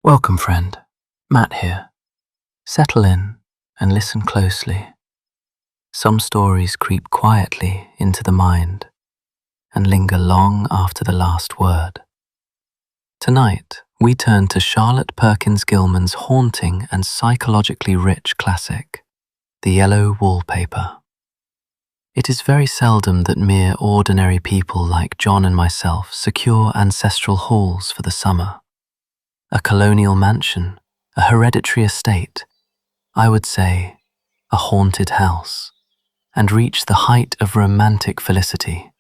Welcome, friend. Matt here. Settle in and listen closely. Some stories creep quietly into the mind and linger long after the last word. Tonight, we turn to Charlotte Perkins Gilman's haunting and psychologically rich classic, The Yellow Wallpaper. It is very seldom that mere ordinary people like John and myself secure ancestral halls for the summer. A colonial mansion, a hereditary estate, I would say a haunted house, and reach the height of romantic felicity.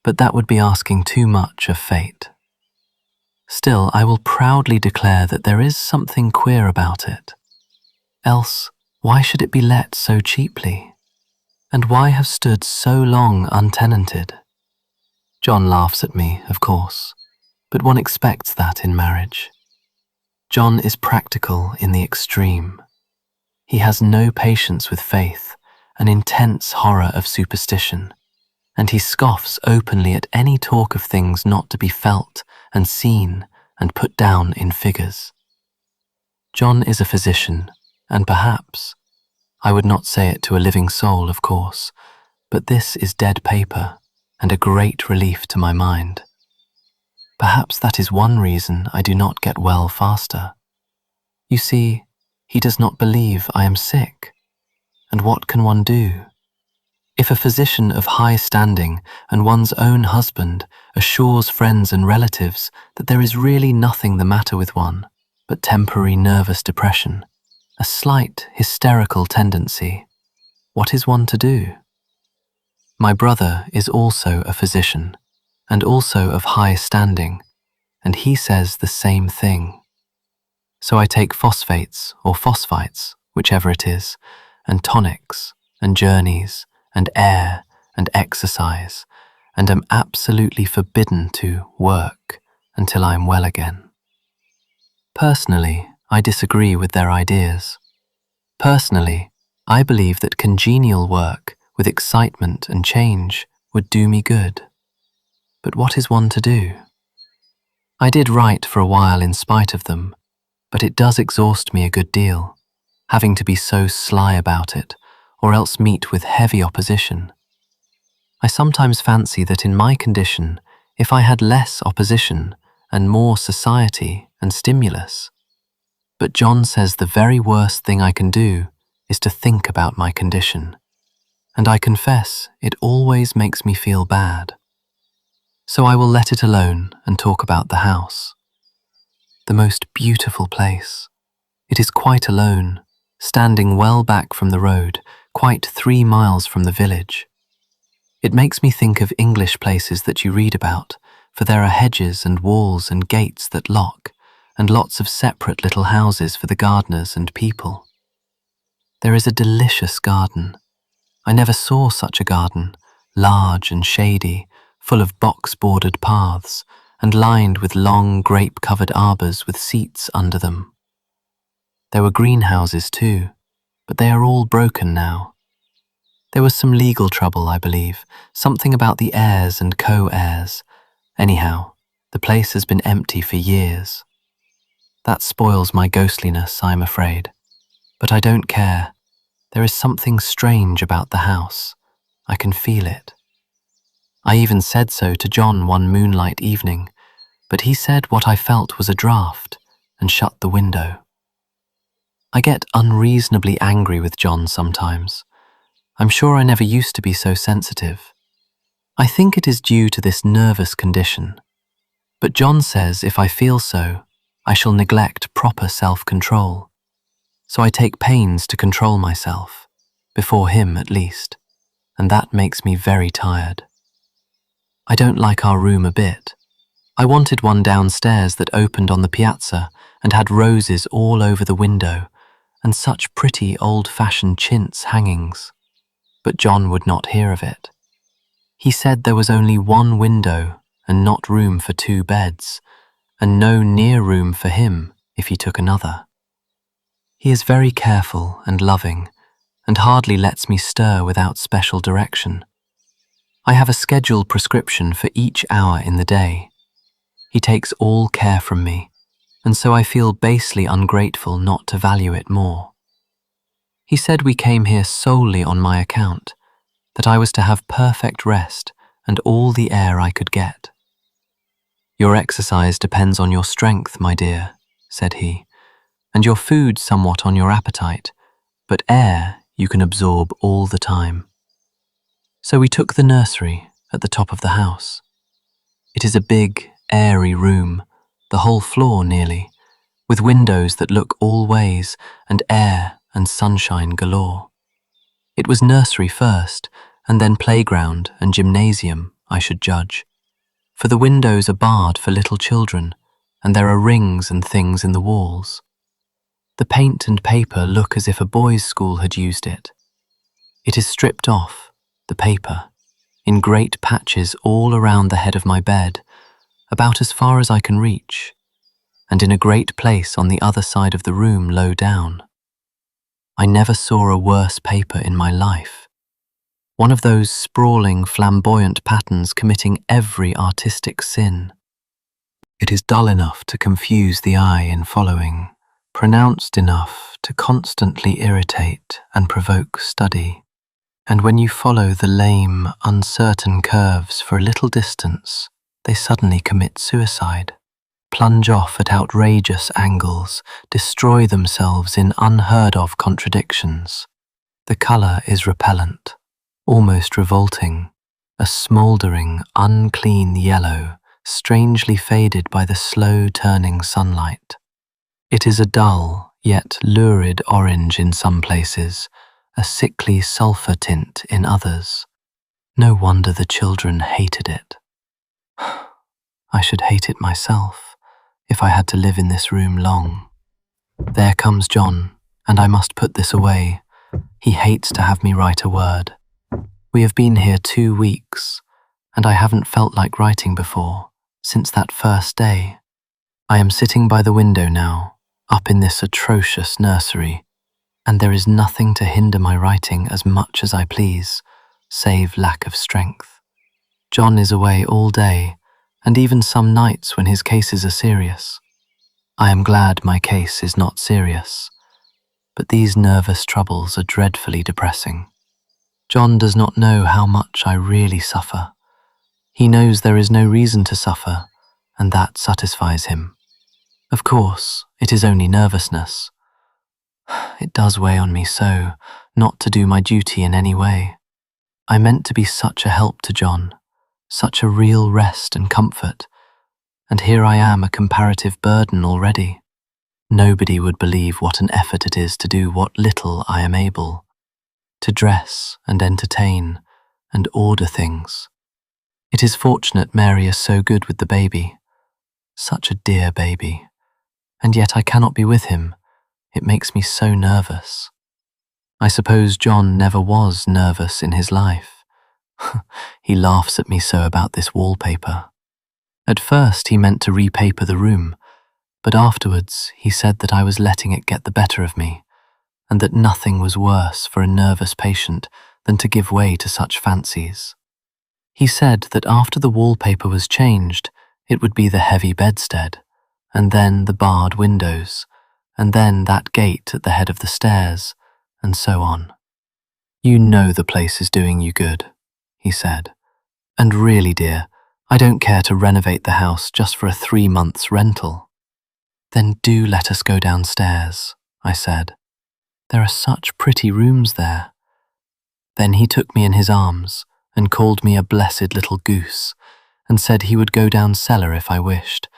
But that would be asking too much of fate. Still, I will proudly declare that there is something queer about it. Else, why should it be let so cheaply? And why have stood so long untenanted? John laughs at me, of course, but one expects that in marriage. John is practical in the extreme. He has no patience with faith, an intense horror of superstition, and he scoffs openly at any talk of things not to be felt and seen and put down in figures. John is a physician, and perhaps, I would not say it to a living soul, of course, but this is dead paper and a great relief to my mind. Perhaps that is one reason I do not get well faster. You see, he does not believe I am sick. And what can one do? If a physician of high standing and one's own husband assures friends and relatives that there is really nothing the matter with one but temporary nervous depression, a slight hysterical tendency, what is one to do? My brother is also a physician, and also of high standing, and he says the same thing. So I take phosphates or phosphites, whichever it is, and tonics, and journeys, and air, and exercise, and am absolutely forbidden to work until I am well again. Personally, I disagree with their ideas. Personally, I believe that congenial work with excitement and change would do me good. But what is one to do? I did write for a while in spite of them, but it does exhaust me a good deal, having to be so sly about it, or else meet with heavy opposition. I sometimes fancy that in my condition, if I had less opposition and more society and stimulus. But John says the very worst thing I can do is to think about my condition, and I confess it always makes me feel bad. So I will let it alone and talk about the house. The most beautiful place. It is quite alone, standing well back from the road, quite 3 miles from the village. It makes me think of English places that you read about, for there are hedges and walls and gates that lock, and lots of separate little houses for the gardeners and people. There is a delicious garden. I never saw such a garden, large and shady, full of box-bordered paths, and lined with long grape-covered arbours with seats under them. There were greenhouses too, but they are all broken now. There was some legal trouble, I believe, something about the heirs and co-heirs. Anyhow, the place has been empty for years. That spoils my ghostliness, I am afraid. But I don't care. There is something strange about the house. I can feel it. I even said so to John one moonlight evening, but he said what I felt was a draught and shut the window. I get unreasonably angry with John sometimes. I'm sure I never used to be so sensitive. I think it is due to this nervous condition. But John says if I feel so, I shall neglect proper self-control. So I take pains to control myself, before him at least, and that makes me very tired. I don't like our room a bit. I wanted one downstairs that opened on the piazza and had roses all over the window and such pretty old-fashioned chintz hangings. But John would not hear of it. He said there was only one window and not room for 2 beds, and no near room for him if he took another. He is very careful and loving, and hardly lets me stir without special direction. I have a scheduled prescription for each hour in the day. He takes all care from me, and so I feel basely ungrateful not to value it more. He said we came here solely on my account, that I was to have perfect rest and all the air I could get. Your exercise depends on your strength, my dear, said he, and your food somewhat on your appetite, but air you can absorb all the time. So we took the nursery at the top of the house. It is a big, airy room, the whole floor nearly, with windows that look all ways and air and sunshine galore. It was nursery first, and then playground and gymnasium, I should judge, for the windows are barred for little children, and there are rings and things in the walls. The paint and paper look as if a boys' school had used it. It is stripped off, the paper, in great patches all around the head of my bed, about as far as I can reach, and in a great place on the other side of the room low down. I never saw a worse paper in my life. One of those sprawling, flamboyant patterns committing every artistic sin. It is dull enough to confuse the eye in following, pronounced enough to constantly irritate and provoke study. And when you follow the lame, uncertain curves for a little distance, they suddenly commit suicide, plunge off at outrageous angles, destroy themselves in unheard-of contradictions. The colour is repellent, almost revolting, a smouldering, unclean yellow, strangely faded by the slow-turning sunlight. It is a dull, yet lurid orange in some places, a sickly sulphur tint in others. No wonder the children hated it. I should hate it myself, if I had to live in this room long. There comes John, and I must put this away. He hates to have me write a word. We have been here 2 weeks, and I haven't felt like writing before, since that first day. I am sitting by the window now, up in this atrocious nursery, and there is nothing to hinder my writing as much as I please, save lack of strength. John is away all day, and even some nights when his cases are serious. I am glad my case is not serious, but these nervous troubles are dreadfully depressing. John does not know how much I really suffer. He knows there is no reason to suffer, and that satisfies him. Of course, it is only nervousness. It does weigh on me so, not to do my duty in any way. I meant to be such a help to John, such a real rest and comfort, and here I am a comparative burden already. Nobody would believe what an effort it is to do what little I am able, to dress and entertain and order things. It is fortunate Mary is so good with the baby, such a dear baby, and yet I cannot be with him. It makes me so nervous. I suppose John never was nervous in his life. He laughs at me so about this wallpaper. At first he meant to repaper the room, but afterwards he said that I was letting it get the better of me, and that nothing was worse for a nervous patient than to give way to such fancies. He said that after the wallpaper was changed, it would be the heavy bedstead, and then the barred windows, and then that gate at the head of the stairs, and so on. You know the place is doing you good, he said. And really, dear, I don't care to renovate the house just for a 3 months rental. Then do let us go downstairs, I said. There are such pretty rooms there. Then he took me in his arms and called me a blessed little goose, and said he would go down cellar if I wished,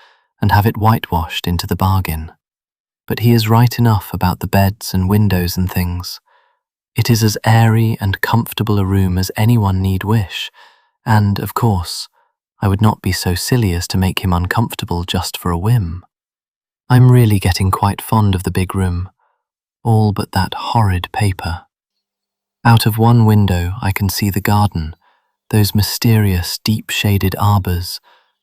and have it whitewashed into the bargain. But he is right enough about the beds and windows and things. It is as airy and comfortable a room as anyone need wish, and, of course, I would not be so silly as to make him uncomfortable just for a whim. I'm really getting quite fond of the big room, all but that horrid paper. Out of one window I can see the garden, those mysterious deep-shaded arbours,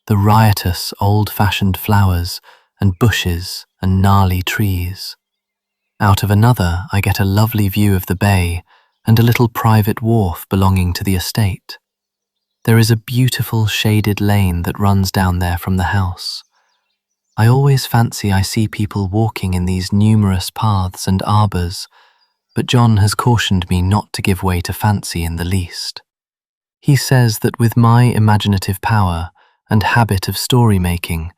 the riotous old-fashioned flowers and bushes and gnarly trees. Out of another I get a lovely view of the bay and a little private wharf belonging to the estate. There is a beautiful shaded lane that runs down there from the house. I always fancy I see people walking in these numerous paths and arbours, but John has cautioned me not to give way to fancy in the least. He says that with my imaginative power and habit of story-making,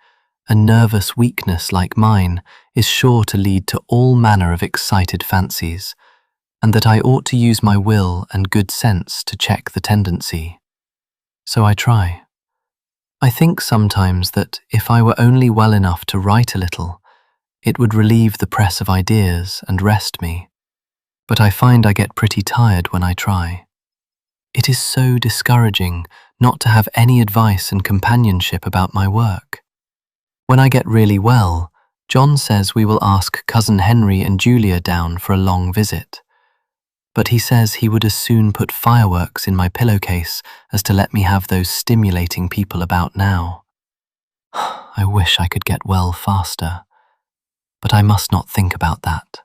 a nervous weakness like mine is sure to lead to all manner of excited fancies, and that I ought to use my will and good sense to check the tendency. So I try. I think sometimes that if I were only well enough to write a little, it would relieve the press of ideas and rest me, but I find I get pretty tired when I try. It is so discouraging not to have any advice and companionship about my work. When I get really well, John says we will ask Cousin Henry and Julia down for a long visit. But he says he would as soon put fireworks in my pillowcase as to let me have those stimulating people about now. I wish I could get well faster, but I must not think about that.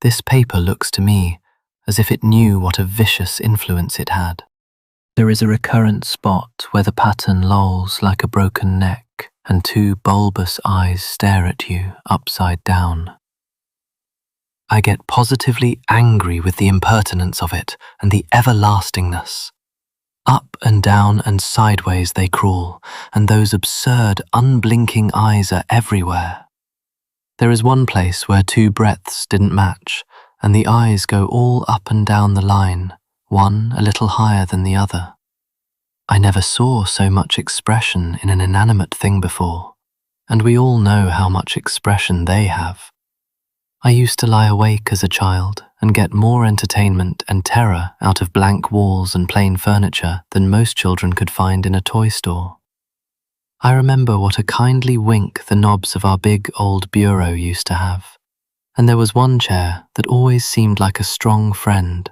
This paper looks to me as if it knew what a vicious influence it had. There is a recurrent spot where the pattern lolls like a broken neck and two bulbous eyes stare at you upside down. I get positively angry with the impertinence of it and the everlastingness. Up and down and sideways they crawl, and those absurd, unblinking eyes are everywhere. There is one place where two breadths didn't match, and the eyes go all up and down the line, one a little higher than the other. I never saw so much expression in an inanimate thing before, and we all know how much expression they have. I used to lie awake as a child and get more entertainment and terror out of blank walls and plain furniture than most children could find in a toy store. I remember what a kindly wink the knobs of our big old bureau used to have, and there was one chair that always seemed like a strong friend.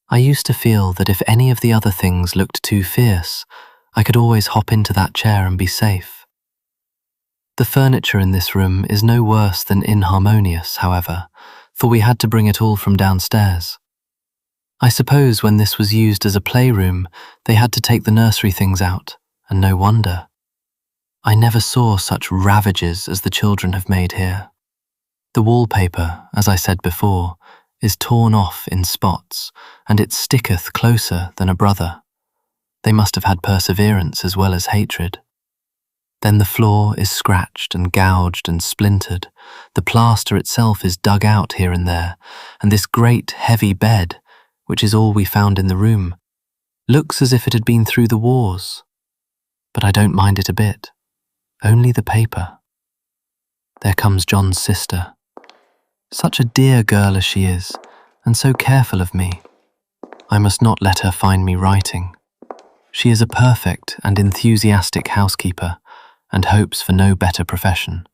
I used to feel that if any of the other things looked too fierce, I could always hop into that chair and be safe. The furniture in this room is no worse than inharmonious, however, for we had to bring it all from downstairs. I suppose when this was used as a playroom, they had to take the nursery things out, and no wonder. I never saw such ravages as the children have made here. The wallpaper, as I said before, is torn off in spots, and it sticketh closer than a brother. They must have had perseverance as well as hatred. Then the floor is scratched and gouged and splintered, the plaster itself is dug out here and there, and this great heavy bed, which is all we found in the room, looks as if it had been through the wars. But I don't mind it a bit, only the paper. There comes John's sister. Such a dear girl as she is, and so careful of me. I must not let her find me writing. She is a perfect and enthusiastic housekeeper, and hopes for no better profession.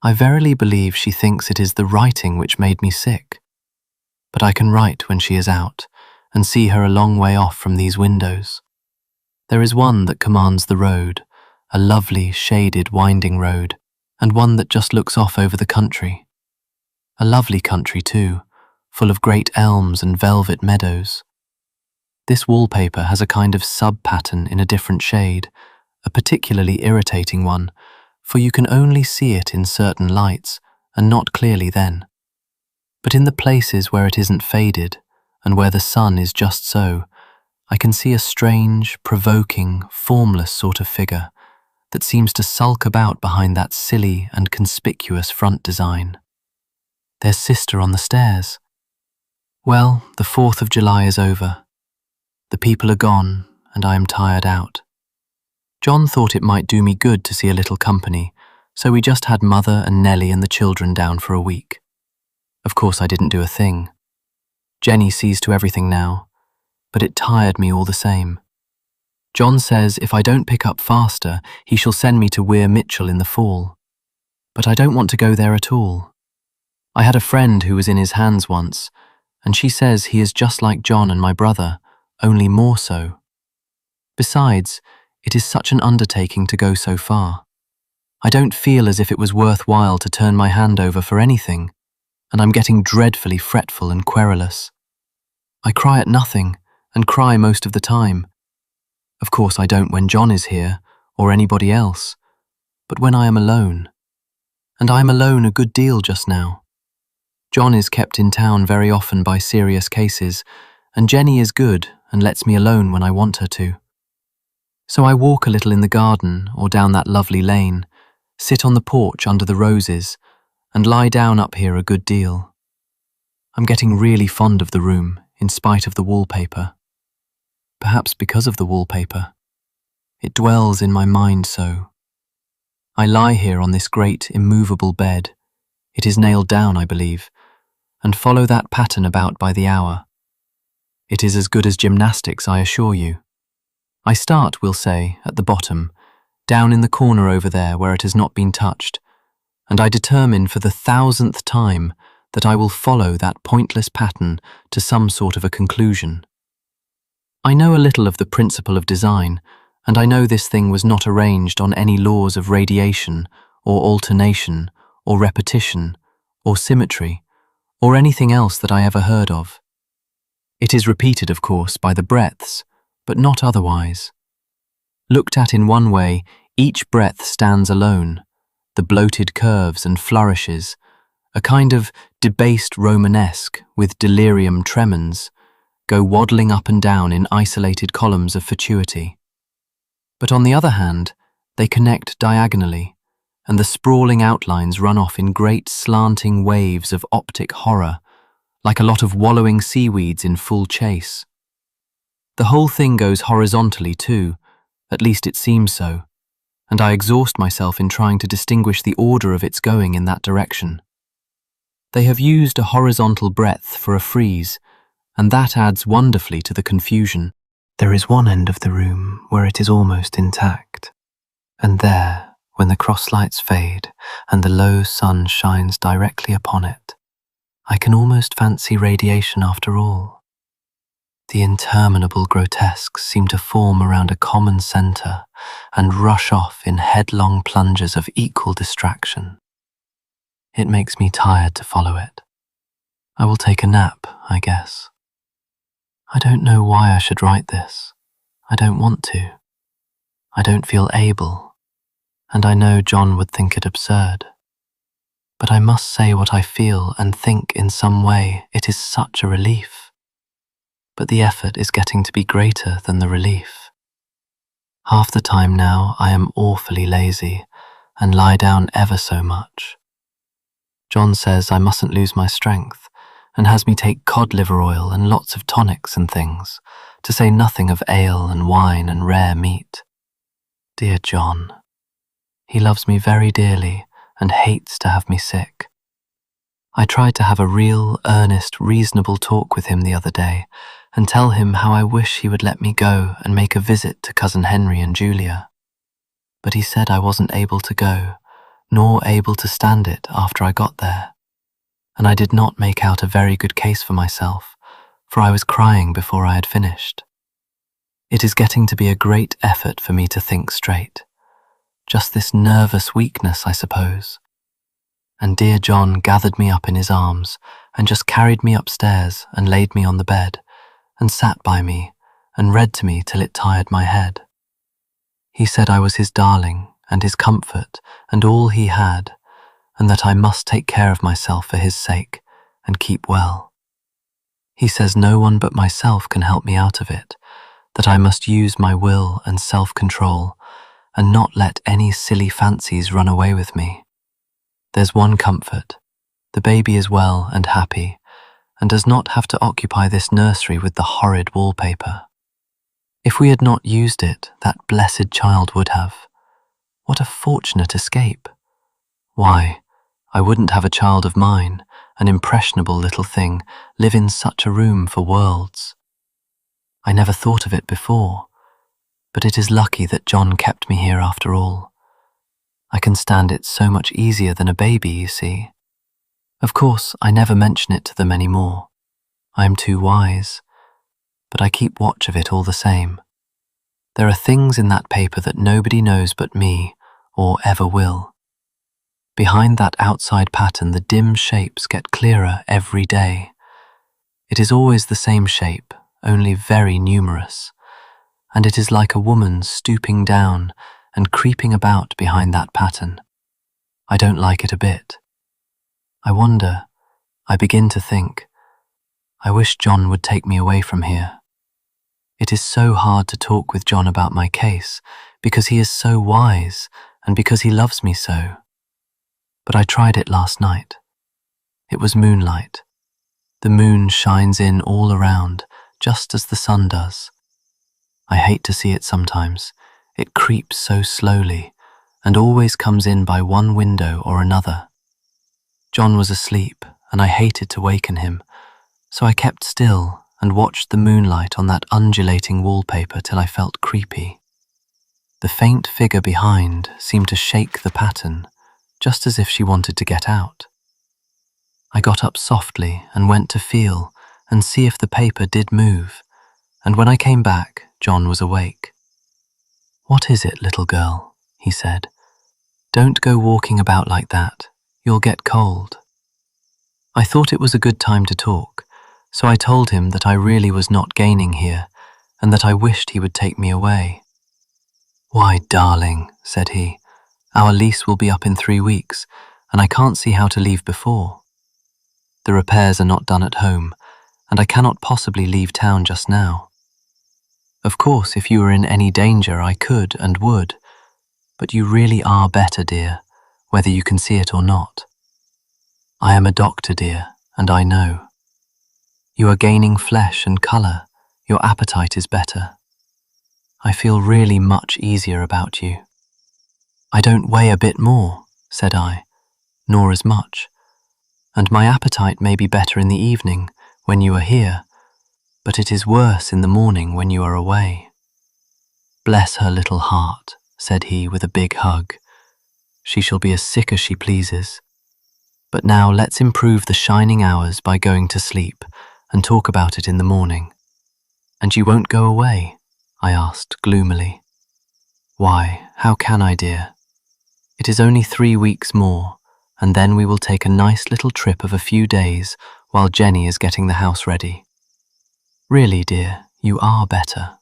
I verily believe she thinks it is the writing which made me sick. But I can write when she is out, and see her a long way off from these windows. There is one that commands the road, a lovely, shaded, winding road, and one that just looks off over the country. A lovely country too, full of great elms and velvet meadows. This wallpaper has a kind of sub-pattern in a different shade, a particularly irritating one, for you can only see it in certain lights, and not clearly then. But in the places where it isn't faded, and where the sun is just so, I can see a strange, provoking, formless sort of figure that seems to sulk about behind that silly and conspicuous front design. There's Sister on the stairs. Well, the 4th of July is over. The people are gone, and I am tired out. John thought it might do me good to see a little company, so we just had Mother and Nellie and the children down for a week. Of course I didn't do a thing. Jenny sees to everything now, but it tired me all the same. John says if I don't pick up faster, he shall send me to Weir Mitchell in the fall. But I don't want to go there at all. I had a friend who was in his hands once, and she says he is just like John and my brother, only more so. Besides, it is such an undertaking to go so far. I don't feel as if it was worthwhile to turn my hand over for anything, and I'm getting dreadfully fretful and querulous. I cry at nothing, and cry most of the time. Of course I don't when John is here, or anybody else, but when I am alone. And I am alone a good deal just now. John is kept in town very often by serious cases, and Jenny is good and lets me alone when I want her to. So I walk a little in the garden or down that lovely lane, sit on the porch under the roses, and lie down up here a good deal. I'm getting really fond of the room, in spite of the wallpaper. Perhaps because of the wallpaper. It dwells in my mind so. I lie here on this great, immovable bed. It is nailed down, I believe, and follow that pattern about by the hour. It is as good as gymnastics, I assure you. I start, we'll say, at the bottom, down in the corner over there where it has not been touched, and I determine for the 1000th time that I will follow that pointless pattern to some sort of a conclusion. I know a little of the principle of design, and I know this thing was not arranged on any laws of radiation, or alternation, or repetition, or symmetry, or anything else that I ever heard of. It is repeated, of course, by the breadths, but not otherwise. Looked at in one way, each breadth stands alone, the bloated curves and flourishes, a kind of debased Romanesque with delirium tremens, go waddling up and down in isolated columns of fatuity. But on the other hand, they connect diagonally, and the sprawling outlines run off in great slanting waves of optic horror, like a lot of wallowing seaweeds in full chase. The whole thing goes horizontally too, at least it seems so, and I exhaust myself in trying to distinguish the order of its going in that direction. They have used a horizontal breadth for a frieze, and that adds wonderfully to the confusion. There is one end of the room where it is almost intact, and there, when the crosslights fade and the low sun shines directly upon it, I can almost fancy radiation after all. The interminable grotesques seem to form around a common centre and rush off in headlong plunges of equal distraction. It makes me tired to follow it. I will take a nap, I guess. I don't know why I should write this. I don't want to. I don't feel able, and I know John would think it absurd. But I must say what I feel and think in some way. It is such a relief. But the effort is getting to be greater than the relief. Half the time now I am awfully lazy and lie down ever so much. John says I mustn't lose my strength and has me take cod liver oil and lots of tonics and things, to say nothing of ale and wine and rare meat. Dear John. He loves me very dearly and hates to have me sick. I tried to have a real, earnest, reasonable talk with him the other day and tell him how I wish he would let me go and make a visit to Cousin Henry and Julia. But he said I wasn't able to go, nor able to stand it after I got there. And I did not make out a very good case for myself, for I was crying before I had finished. It is getting to be a great effort for me to think straight. Just this nervous weakness, I suppose. And dear John gathered me up in his arms and just carried me upstairs and laid me on the bed, and sat by me and read to me till it tired my head. He said I was his darling and his comfort and all he had, and that I must take care of myself for his sake and keep well. He says no one but myself can help me out of it, that I must use my will and self-control and not let any silly fancies run away with me. There's one comfort. The baby is well and happy, and does not have to occupy this nursery with the horrid wallpaper. If we had not used it, that blessed child would have. What a fortunate escape! Why, I wouldn't have a child of mine, an impressionable little thing, live in such a room for worlds. I never thought of it before, but it is lucky that John kept me here after all. I can stand it so much easier than a baby, you see. Of course, I never mention it to them any more. I am too wise, but I keep watch of it all the same. There are things in that paper that nobody knows but me, or ever will. Behind that outside pattern, the dim shapes get clearer every day. It is always the same shape, only very numerous, and it is like a woman stooping down and creeping about behind that pattern. I don't like it a bit. I begin to think, I wish John would take me away from here. It is so hard to talk with John about my case, because he is so wise and because he loves me so. But I tried it last night. It was moonlight. The moon shines in all around, just as the sun does. I hate to see it sometimes. It creeps so slowly, and always comes in by one window or another. John was asleep, and I hated to waken him, so I kept still and watched the moonlight on that undulating wallpaper till I felt creepy. The faint figure behind seemed to shake the pattern, just as if she wanted to get out. I got up softly and went to feel and see if the paper did move, and when I came back, John was awake. "What is it, little girl?" he said. "Don't go walking about like that. You'll get cold." I thought it was a good time to talk, so I told him that I really was not gaining here and that I wished he would take me away. "Why, darling," said he, "our lease will be up in 3 weeks, and I can't see how to leave before. The repairs are not done at home, and I cannot possibly leave town just now. Of course, if you were in any danger, I could and would, but you really are better, dear, whether you can see it or not. I am a doctor, dear, and I know. You are gaining flesh and colour, your appetite is better. I feel really much easier about you." "I don't weigh a bit more," said I, "nor as much, and my appetite may be better in the evening when you are here, but it is worse in the morning when you are away." "Bless her little heart," said he with a big hug. "She shall be as sick as she pleases. But now let's improve the shining hours by going to sleep and talk about it in the morning." "And you won't go away?" I asked gloomily. "Why, how can I, dear? It is only 3 weeks more, and then we will take a nice little trip of a few days while Jenny is getting the house ready. Really, dear, you are better."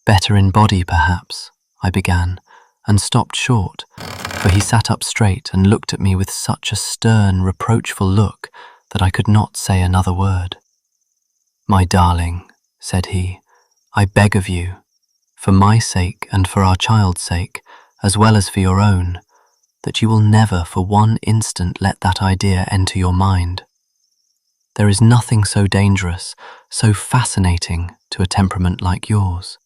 "Better in body, perhaps," I began, and stopped short, for he sat up straight and looked at me with such a stern, reproachful look that I could not say another word. "My darling," said he, "I beg of you, for my sake and for our child's sake, as well as for your own, that you will never for one instant let that idea enter your mind. There is nothing so dangerous, so fascinating to a temperament like yours.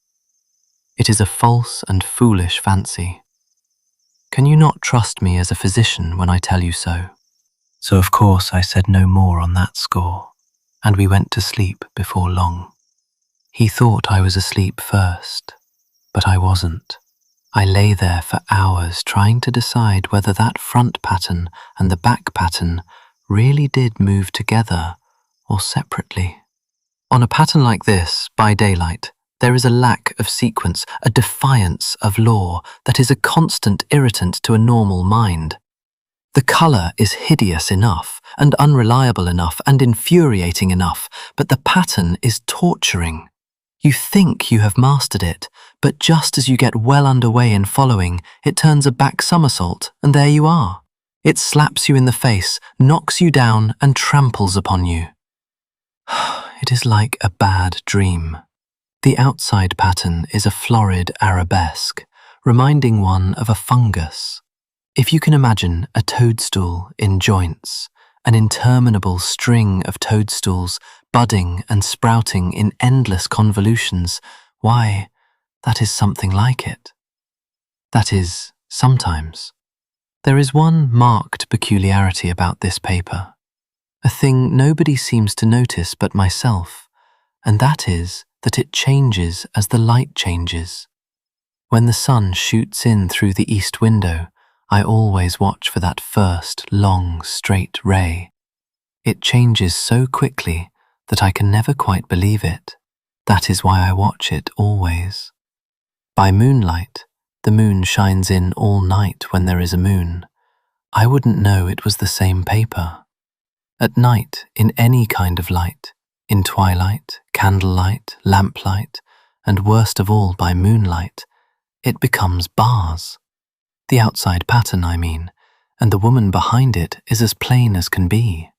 It is a false and foolish fancy. Can you not trust me as a physician when I tell you so?" So of course I said no more on that score, and we went to sleep before long. He thought I was asleep first, but I wasn't. I lay there for hours trying to decide whether that front pattern and the back pattern really did move together or separately. On a pattern like this, by daylight, there is a lack of sequence, a defiance of law that is a constant irritant to a normal mind. The colour is hideous enough and unreliable enough and infuriating enough, but the pattern is torturing. You think you have mastered it, but just as you get well underway in following, it turns a back somersault, and there you are. It slaps you in the face, knocks you down, and tramples upon you. It is like a bad dream. The outside pattern is a florid arabesque, reminding one of a fungus. If you can imagine a toadstool in joints, an interminable string of toadstools budding and sprouting in endless convolutions, why, that is something like it. That is, sometimes. There is one marked peculiarity about this paper, a thing nobody seems to notice but myself, and that is that it changes as the light changes. When the sun shoots in through the east window, I always watch for that first long, straight ray. It changes so quickly that I can never quite believe it. That is why I watch it always. By moonlight, the moon shines in all night when there is a moon. I wouldn't know it was the same paper. At night, in any kind of light, in twilight, candlelight, lamplight, and worst of all by moonlight, it becomes bars. The outside pattern, I mean, and the woman behind it is as plain as can be.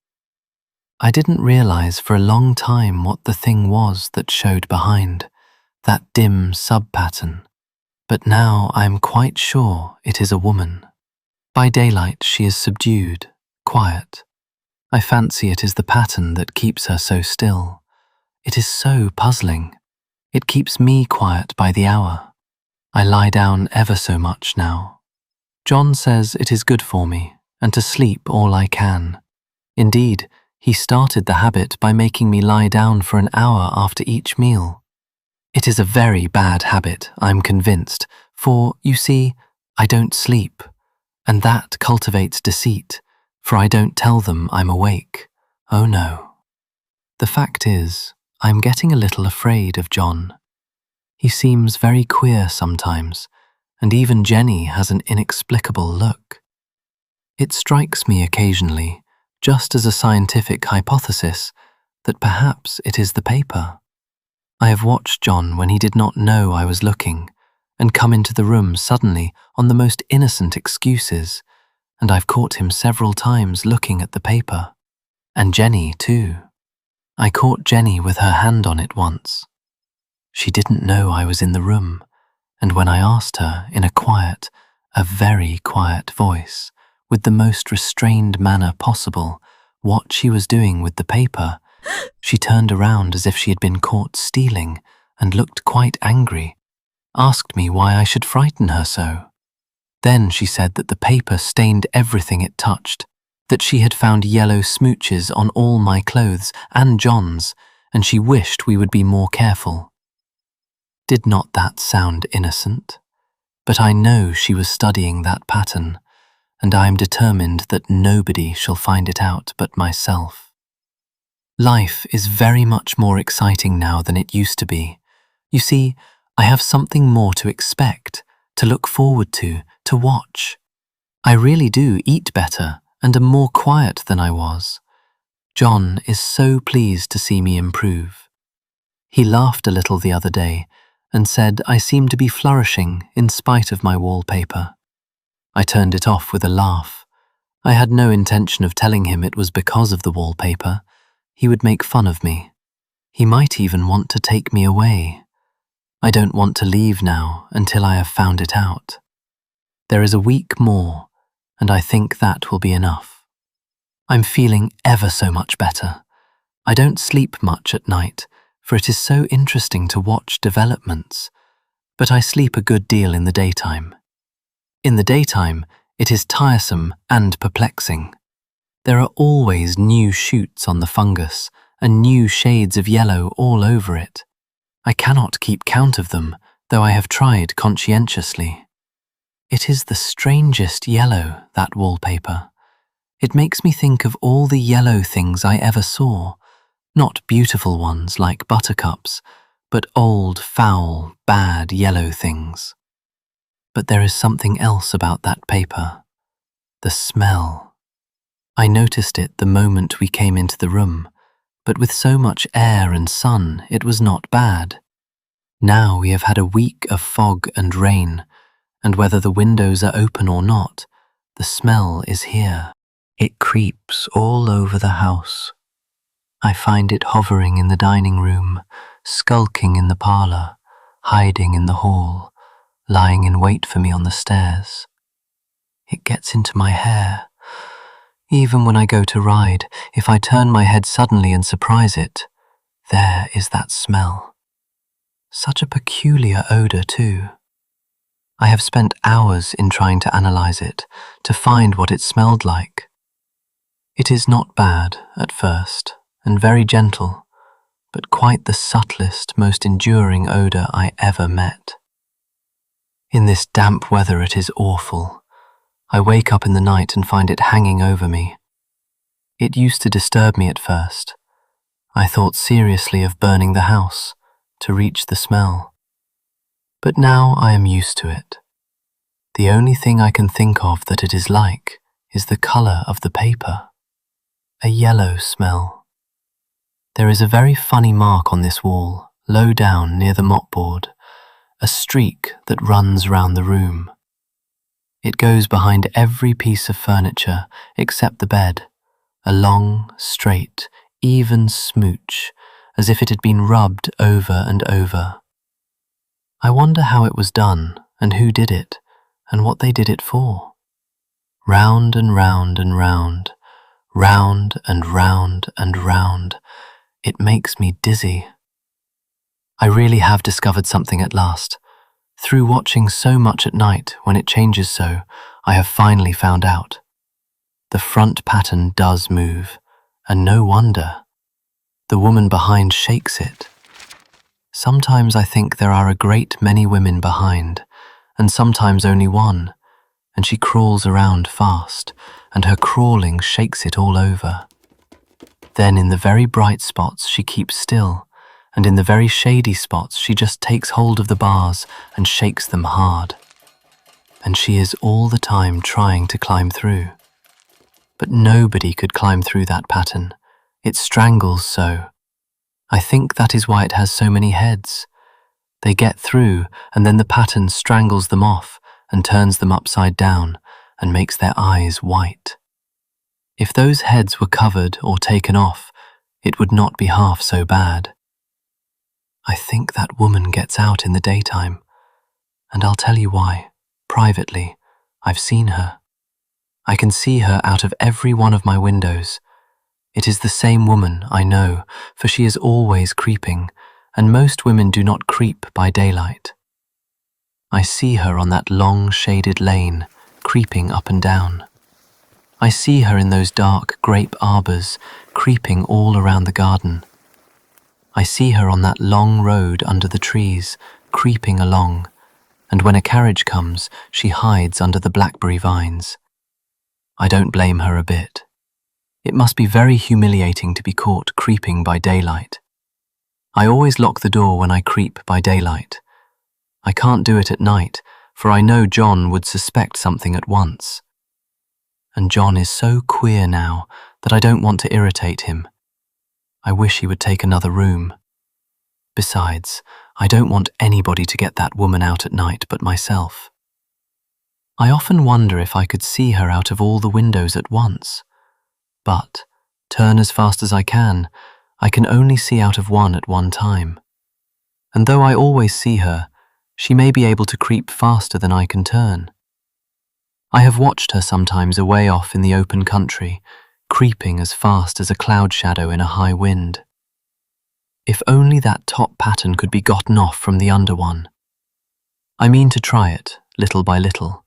I didn't realize for a long time what the thing was that showed behind, that dim sub-pattern, but now I am quite sure it is a woman. By daylight she is subdued, quiet. I fancy it is the pattern that keeps her so still. It is so puzzling. It keeps me quiet by the hour. I lie down ever so much now. John says it is good for me, and to sleep all I can. Indeed, he started the habit by making me lie down for an hour after each meal. It is a very bad habit, I'm convinced, for, you see, I don't sleep, and that cultivates deceit, for I don't tell them I'm awake. Oh no. The fact is, I'm getting a little afraid of John. He seems very queer sometimes, and even Jenny has an inexplicable look. It strikes me occasionally, just as a scientific hypothesis, that perhaps it is the paper. I have watched John when he did not know I was looking, and come into the room suddenly on the most innocent excuses, and I've caught him several times looking at the paper. And Jenny too. I caught Jenny with her hand on it once. She didn't know I was in the room, and when I asked her in a very quiet voice, with the most restrained manner possible, what she was doing with the paper, she turned around as if she had been caught stealing and looked quite angry, asked me why I should frighten her so. Then she said that the paper stained everything it touched, that she had found yellow smooches on all my clothes and John's, and she wished we would be more careful. Did not that sound innocent? But I know she was studying that pattern, and I am determined that nobody shall find it out but myself. Life is very much more exciting now than it used to be. You see, I have something more to expect, to look forward to watch. I really do eat better and am more quiet than I was. John is so pleased to see me improve. He laughed a little the other day and said I seemed to be flourishing in spite of my wallpaper. I turned it off with a laugh. I had no intention of telling him it was because of the wallpaper. He would make fun of me. He might even want to take me away. I don't want to leave now until I have found it out. There is a week more, and I think that will be enough. I'm feeling ever so much better. I don't sleep much at night, for it is so interesting to watch developments, but I sleep a good deal in the daytime. In the daytime, it is tiresome and perplexing. There are always new shoots on the fungus and new shades of yellow all over it. I cannot keep count of them, though I have tried conscientiously. It is the strangest yellow, that wallpaper. It makes me think of all the yellow things I ever saw, not beautiful ones like buttercups, but old, foul, bad yellow things. But there is something else about that paper. The smell. I noticed it the moment we came into the room, but with so much air and sun, it was not bad. Now we have had a week of fog and rain, and whether the windows are open or not, the smell is here. It creeps all over the house. I find it hovering in the dining room, skulking in the parlour, hiding in the hall, lying in wait for me on the stairs. It gets into my hair. Even when I go to ride, if I turn my head suddenly and surprise it, there is that smell. Such a peculiar odour too. I have spent hours in trying to analyse it, to find what it smelled like. It is not bad at first, and very gentle, but quite the subtlest, most enduring odour I ever met. In this damp weather it is awful. I wake up in the night and find it hanging over me. It used to disturb me at first. I thought seriously of burning the house to reach the smell. But now I am used to it. The only thing I can think of that it is like is the colour of the paper. A yellow smell. There is a very funny mark on this wall, low down near the mopboard, a streak that runs round the room. It goes behind every piece of furniture except the bed, a long, straight, even smooch, as if it had been rubbed over and over. I wonder how it was done, and who did it, and what they did it for. Round and round and round, round and round and round. It makes me dizzy. I really have discovered something at last. Through watching so much at night when it changes so, I have finally found out. The front pattern does move, and no wonder. The woman behind shakes it. Sometimes I think there are a great many women behind, and sometimes only one, and she crawls around fast, and her crawling shakes it all over. Then in the very bright spots she keeps still, and in the very shady spots she just takes hold of the bars and shakes them hard. And she is all the time trying to climb through. But nobody could climb through that pattern. It strangles so. I think that is why it has so many heads. They get through, and then the pattern strangles them off and turns them upside down and makes their eyes white. If those heads were covered or taken off, it would not be half so bad. I think that woman gets out in the daytime, and I'll tell you why. Privately, I've seen her. I can see her out of every one of my windows. It is the same woman, I know, for she is always creeping, and most women do not creep by daylight. I see her on that long shaded lane, creeping up and down. I see her in those dark grape arbours, creeping all around the garden. I see her on that long road under the trees, creeping along, and when a carriage comes, she hides under the blackberry vines. I don't blame her a bit. It must be very humiliating to be caught creeping by daylight. I always lock the door when I creep by daylight. I can't do it at night, for I know John would suspect something at once. And John is so queer now that I don't want to irritate him. I wish he would take another room. Besides, I don't want anybody to get that woman out at night but myself. I often wonder if I could see her out of all the windows at once. But, turn as fast as I can only see out of one at one time. And though I always see her, she may be able to creep faster than I can turn. I have watched her sometimes away off in the open country, creeping as fast as a cloud shadow in a high wind. If only that top pattern could be gotten off from the under one. I mean to try it, little by little.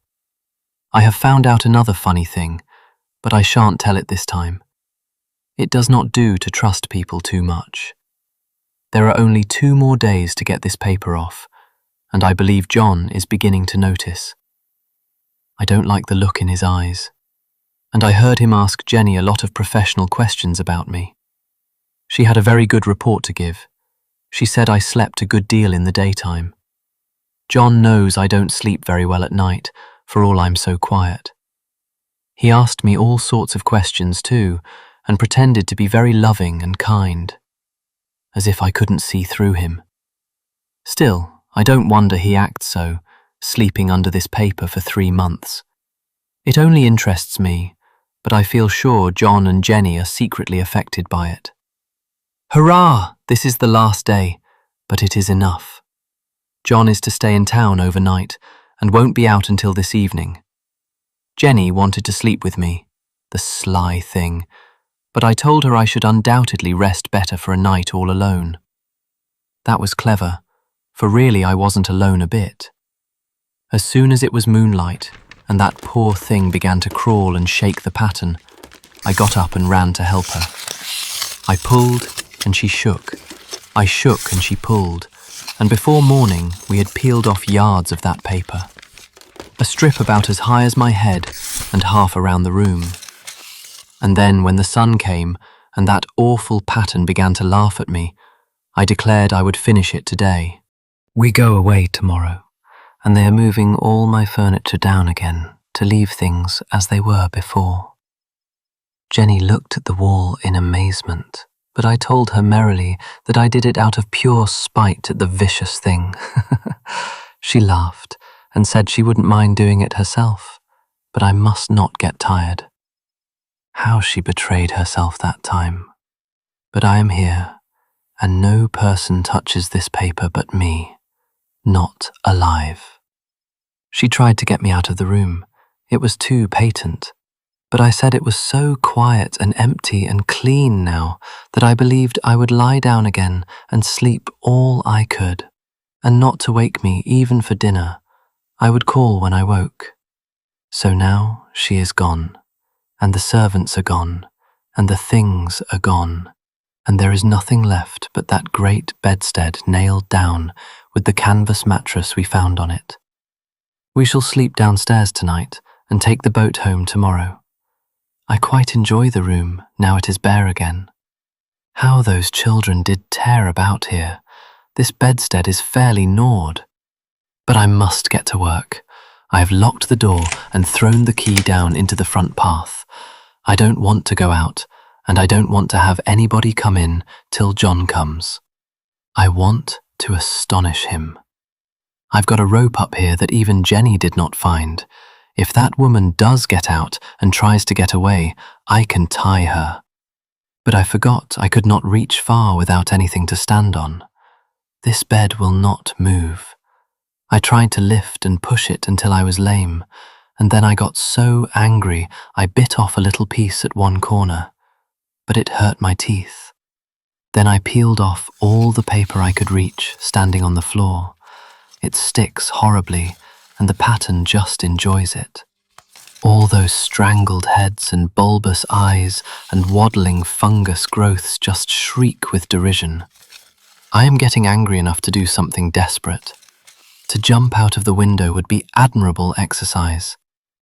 I have found out another funny thing, but I shan't tell it this time. It does not do to trust people too much. There are only 2 more days to get this paper off, and I believe John is beginning to notice. I don't like the look in his eyes, and I heard him ask Jenny a lot of professional questions about me. She had a very good report to give. She said I slept a good deal in the daytime. John knows I don't sleep very well at night, for all I'm so quiet. He asked me all sorts of questions too, and pretended to be very loving and kind, as if I couldn't see through him. Still, I don't wonder he acts so, sleeping under this paper for 3 months. It only interests me, but I feel sure John and Jenny are secretly affected by it. Hurrah! This is the last day, but it is enough. John is to stay in town overnight and won't be out until this evening. Jenny wanted to sleep with me, the sly thing, but I told her I should undoubtedly rest better for a night all alone. That was clever, for really I wasn't alone a bit. As soon as it was moonlight and that poor thing began to crawl and shake the pattern, I got up and ran to help her. I pulled and she shook. I shook and she pulled, and before morning we had peeled off yards of that paper. A strip about as high as my head and half around the room. And then when the sun came and that awful pattern began to laugh at me, I declared I would finish it today. We go away tomorrow, and they are moving all my furniture down again to leave things as they were before. Jenny looked at the wall in amazement, but I told her merrily that I did it out of pure spite at the vicious thing. She laughed and said she wouldn't mind doing it herself, but I must not get tired. How she betrayed herself that time. But I am here, and no person touches this paper but me, not alive. She tried to get me out of the room. It was too patent. But I said it was so quiet and empty and clean now that I believed I would lie down again and sleep all I could, and not to wake me even for dinner. I would call when I woke. So now she is gone, and the servants are gone, and the things are gone, and there is nothing left but that great bedstead nailed down with the canvas mattress we found on it. We shall sleep downstairs tonight and take the boat home tomorrow. I quite enjoy the room now it is bare again. How those children did tear about here. This bedstead is fairly gnawed. But I must get to work. I have locked the door and thrown the key down into the front path. I don't want to go out, and I don't want to have anybody come in till John comes. I want to astonish him. I've got a rope up here that even Jenny did not find. If that woman does get out and tries to get away, I can tie her. But I forgot I could not reach far without anything to stand on. This bed will not move. I tried to lift and push it until I was lame, and then I got so angry I bit off a little piece at one corner, but it hurt my teeth. Then I peeled off all the paper I could reach, standing on the floor. It sticks horribly, and the pattern just enjoys it. All those strangled heads and bulbous eyes and waddling fungus growths just shriek with derision. I am getting angry enough to do something desperate. To jump out of the window would be admirable exercise,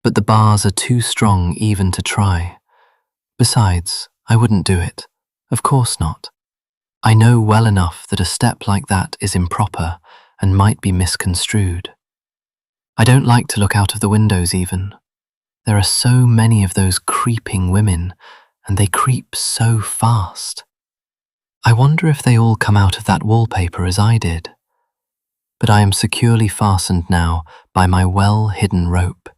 but the bars are too strong even to try. Besides, I wouldn't do it. Of course not. I know well enough that a step like that is improper and might be misconstrued. I don't like to look out of the windows even. There are so many of those creeping women, and they creep so fast. I wonder if they all come out of that wallpaper as I did. But I am securely fastened now by my well-hidden rope.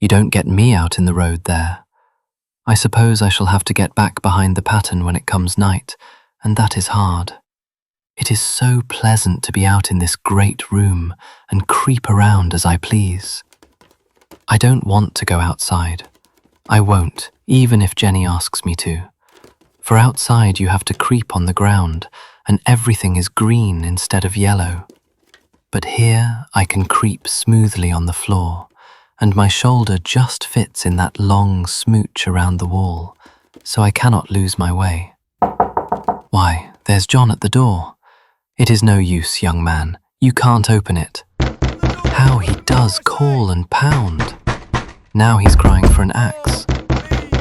You don't get me out in the road there. I suppose I shall have to get back behind the pattern when it comes night, and that is hard. It is so pleasant to be out in this great room and creep around as I please. I don't want to go outside. I won't, even if Jenny asks me to. For outside you have to creep on the ground, and everything is green instead of yellow. But here I can creep smoothly on the floor, and my shoulder just fits in that long smooch around the wall, so I cannot lose my way. Why, there's John at the door. It is no use, young man. You can't open it. How he does call and pound. Now he's crying for an axe.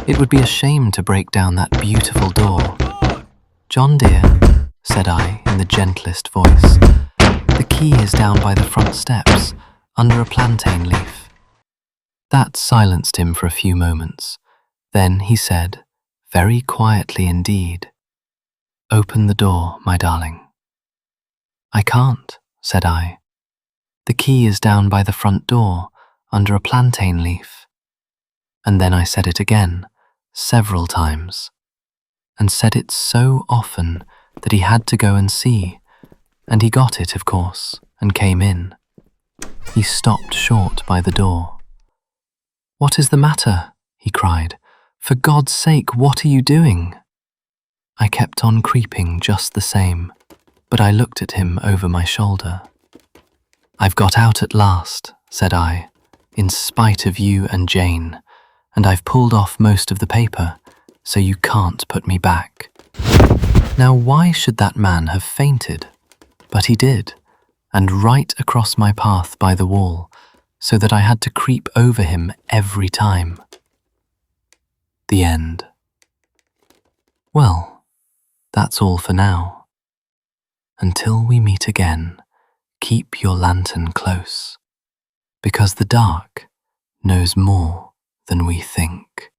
It would be a shame to break down that beautiful door. John dear, said I in the gentlest voice, the key is down by the front steps, under a plantain leaf. That silenced him for a few moments. Then he said, very quietly indeed, open the door, my darling. I can't, said I. The key is down by the front door, under a plantain leaf. And then I said it again, several times, and said it so often that he had to go and see, and he got it, of course, and came in. He stopped short by the door. What is the matter? He cried. For God's sake, what are you doing? I kept on creeping just the same, but I looked at him over my shoulder. I've got out at last, said I, in spite of you and Jane, and I've pulled off most of the paper, so you can't put me back. Now why should that man have fainted? But he did, and right across my path by the wall, so that I had to creep over him every time. The end. Well, that's all for now. Until we meet again, keep your lantern close, because the dark knows more than we think.